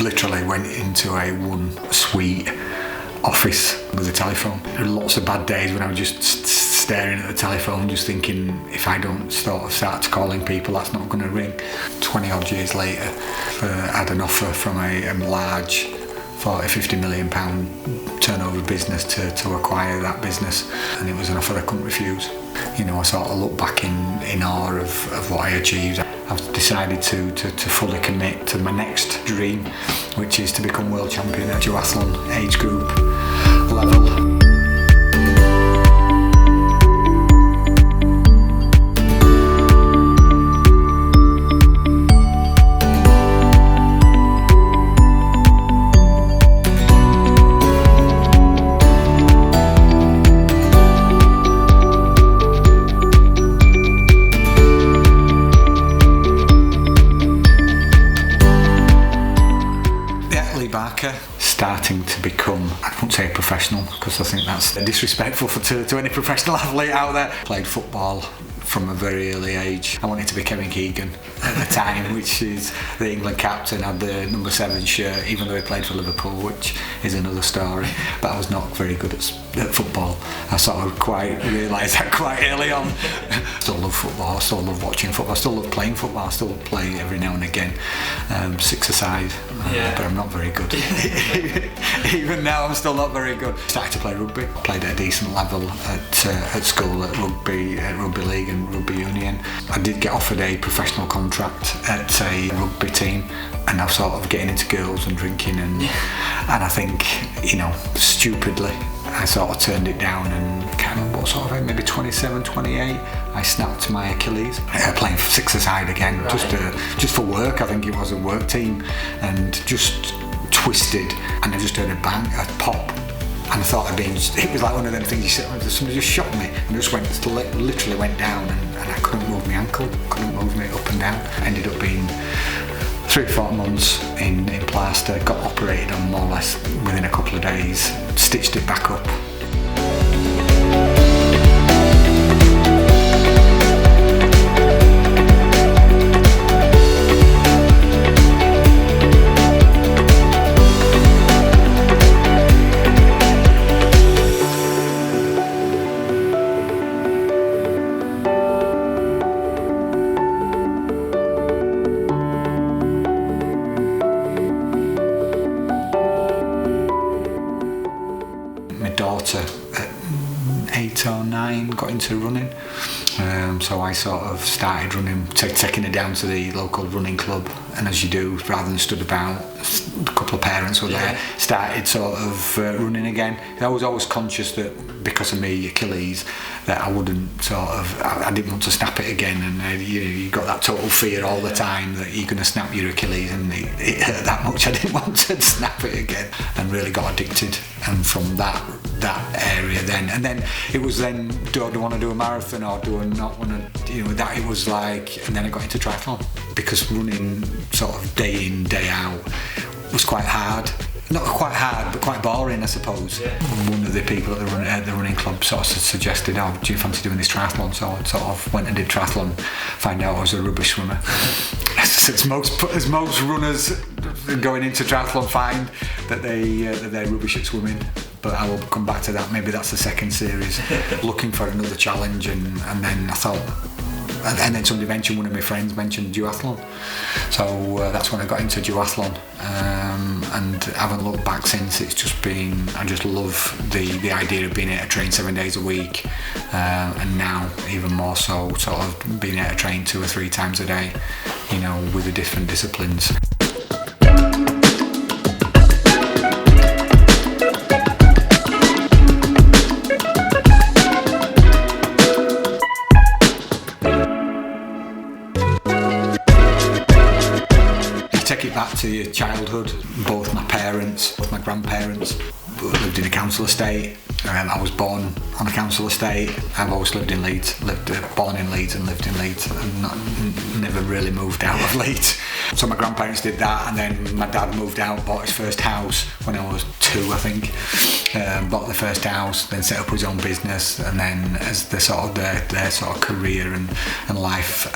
literally went into a one suite office with a telephone. There were lots of bad days when I was just staring at the telephone, just thinking, if I don't start calling people, that's not going to ring. 20 odd years later, I had an offer from a large 40-50 million pound turnover business to acquire that business, and it was an offer I couldn't refuse. You know, I sort of look back in awe of what I achieved. I've decided to fully commit to my next dream, which is to become world champion at Duathlon age group level. Starting to become, I wouldn't say a professional, because I think that's disrespectful to any professional athlete out there. Played football from a very early age. I wanted to be Kevin Keegan at the time, which is the England captain, had the number 7 shirt, even though he played for Liverpool, which is another story. But I was not very good at football. I sort of quite realised that quite early on. Still love football, I still love watching football, I still love playing football, I still play every now and again, 6-a-side, but I'm not very good. Even now I'm still not very good. Started to play rugby, played at a decent level at school at rugby league and rugby union. I did get offered a professional contract at a rugby team, and I was sort of getting into girls and drinking and I think, you know, stupidly I sort of turned it down, and I can't remember what sort of age, maybe 27, 28, I snapped my Achilles. Playing 6-a-side again, right. just for work. I think it was a work team, and just twisted, and I just heard a bang, a pop, and I thought it was like one of them things you said, somebody just shot me, and just literally went down, and I couldn't move my ankle, couldn't move me up and down. Ended up being 3 or 4 months in plaster, got operated on more or less within a couple of days, stitched it back up. Daughter at 8 or 9 got into running, so I sort of started running, taking her down to the local running club, and as you do, rather than stood about, a couple of parents were there, started sort of running again. I was always conscious that because of my Achilles that I wouldn't I didn't want to snap it again, and you got that total fear all the time that you're going to snap your Achilles, and it hurt that much. I didn't want to snap it again, and really got addicted. And from that area then it was then, do I want to do a marathon or do I not want to, that it was like, and then I got into triathlon, because running sort of day in, day out was quite hard. Not quite hard, but quite boring, I suppose. One of the people at the running club sort of suggested, "Oh, do you fancy doing this triathlon?" So I sort of went and did triathlon, find out I was a rubbish swimmer. As most runners going into triathlon find that they're rubbish at swimming. But I will come back to that. Maybe that's the second series. Looking for another challenge, and then I thought, and then somebody mentioned, one of my friends mentioned duathlon. So that's when I got into duathlon, and haven't looked back since. It's just been, I just love the idea of being able to train 7 days a week, and now even more so, sort of being able to train 2 or 3 times a day, with the different disciplines. Take it back to your childhood. Both my parents, both my grandparents lived in a council estate. I was born on a council estate. I've always lived in Leeds, born in Leeds and lived in Leeds, and never really moved out of Leeds. So my grandparents did that, and then my dad moved out, bought his first house when I was 2, I think. Bought the first house, then set up his own business, and then as their sort of career and life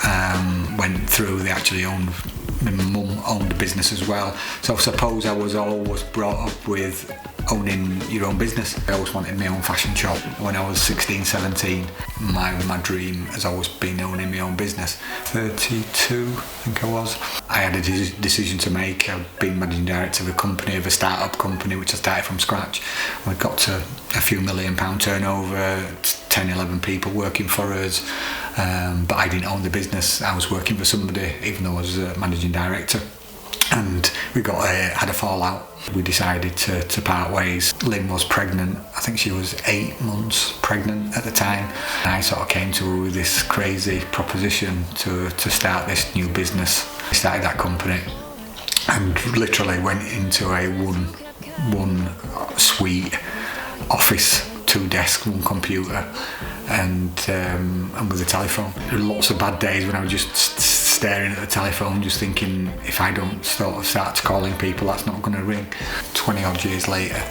went through, they actually owned. My mum owned a business as well. So I suppose I was always brought up with owning your own business. I always wanted my own fashion shop. When I was 16, 17, my dream has always been owning my own business. 32, I think I was. I had a decision to make. I've been managing director of a start-up company, which I started from scratch. We got to a few £1 million turnover, 10, 11 people working for us. But I didn't own the business. I was working for somebody, even though I was a managing director. And we had a fallout. We decided to part ways. Lynn was pregnant. I think she was 8 months pregnant at the time. I sort of came to her with this crazy proposition to start this new business. I started that company and literally went into a one suite office, 2 desks, 1 computer, and with a telephone. There were lots of bad days when I was just staring at the telephone, just thinking, if I don't sort of start calling people, that's not going to ring. 20 odd years later,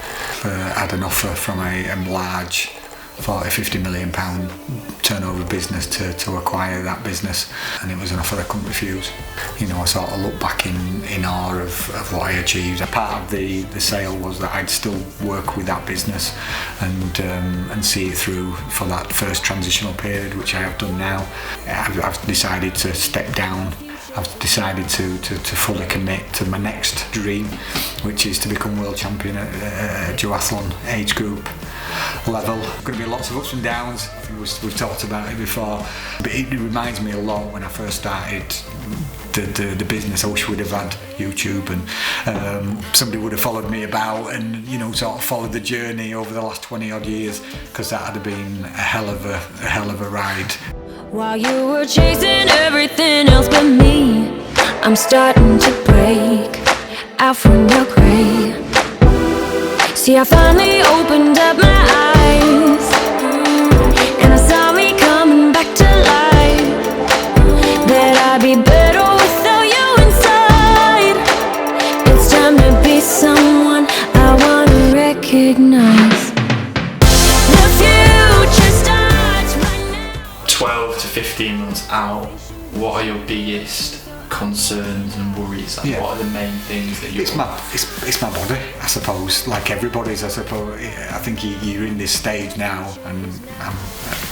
I had an offer from a large 40-50 million pound turnover business to acquire that business, and it was an offer I couldn't refuse. You know, I sort of look back in awe of what I achieved. A part of the sale was that I'd still work with that business and see it through for that first transitional period, which I have done now. I've decided to step down. I've decided to fully commit to my next dream, which is to become world champion at Duathlon age group level. Going to be lots of ups and downs. I think we've talked about it before, but it reminds me a lot when I first started the business. I wish we'd have had YouTube and somebody would have followed me about and, you know, sort of followed the journey over the last 20 odd years, because that would have been a hell of a ride. While you were chasing everything else but me, I'm starting to break out from your grave. See, I finally opened up my eyes, and I saw me coming back to life. That I'd be better without you inside. It's time to be someone I wanna recognize. The future starts right now. 12 to 15 months out, what are your biggest concerns and worries? Like, what are the main things that it's my body, I suppose, like everybody's. I suppose I think you're in this stage now, and I'm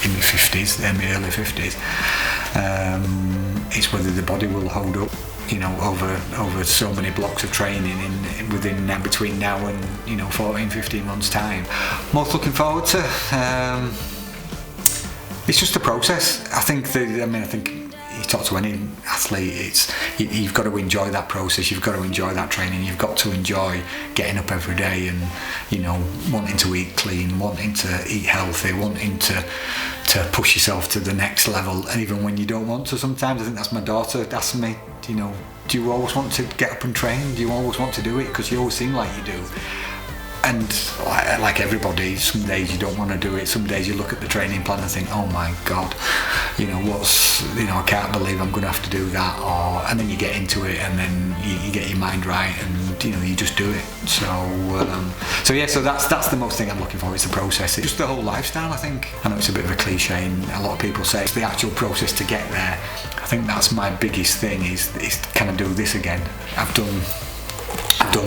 in my 50s, in my early 50s. It's whether the body will hold up, you know, over so many blocks of training between now and 14, 15 months time. Most looking forward to. It's just a process. I think you talk to any athlete, you've got to enjoy that process, you've got to enjoy that training, you've got to enjoy getting up every day and, you know, wanting to eat clean, wanting to eat healthy, wanting to push yourself to the next level, and even when you don't want to sometimes. I think that's my daughter asking me, you know, do you always want to get up and train? Do you always want to do it? Because you always seem like you do. And like everybody, some days you don't want to do it. Some days you look at the training plan and think, oh my God, you know, I can't believe I'm going to have to do that. And then you get into it, and then you get your mind right, and, you know, you just do it. So that's the most thing I'm looking for. It's the process. It's just the whole lifestyle, I think. I know it's a bit of a cliche, and a lot of people say it's the actual process to get there. I think that's my biggest thing is can I do this again? I've done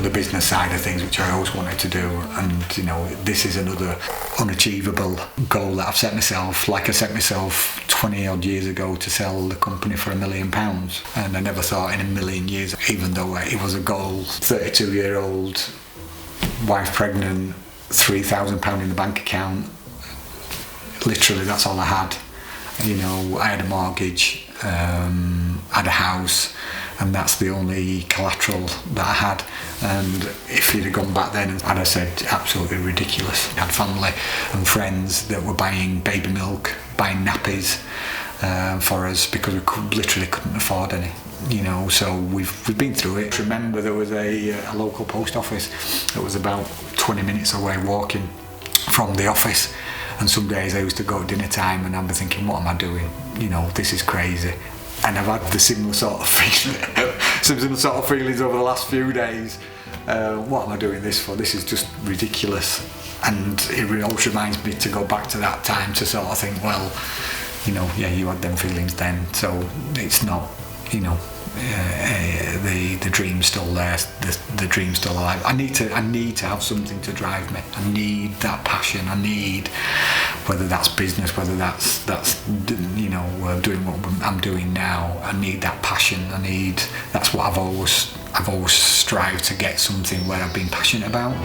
the business side of things, which I always wanted to do, and, you know, this is another unachievable goal that I've set myself. Like I set myself 20 odd years ago to sell the company for £1 million, and I never thought in a million years, even though it was a goal, 32-year-old wife pregnant, £3,000 in the bank account, literally that's all I had. You know, I had a mortgage, had a house, and that's the only collateral that I had. And if you'd have gone back then, I'd have said absolutely ridiculous. I had family and friends that were buying baby milk, buying nappies for us, because we literally couldn't afford any. You know, so we've been through it. Remember, there was a local post office that was about 20 minutes away walking from the office, and some days I used to go at dinner time and I'd be thinking, what am I doing? You know, this is crazy. And I've had the similar sort of feelings over the last few days. What am I doing this for? This is just ridiculous. And it always reminds me to go back to that time to sort of think, well, you know, yeah, you had them feelings then, so it's not, you know, the dream's still there. The dream's still alive. I need to have something to drive me. I need that passion. I need, whether that's business, whether that's doing what I'm doing now. I need that passion. That's what I've always strived to get, something where I've been passionate about.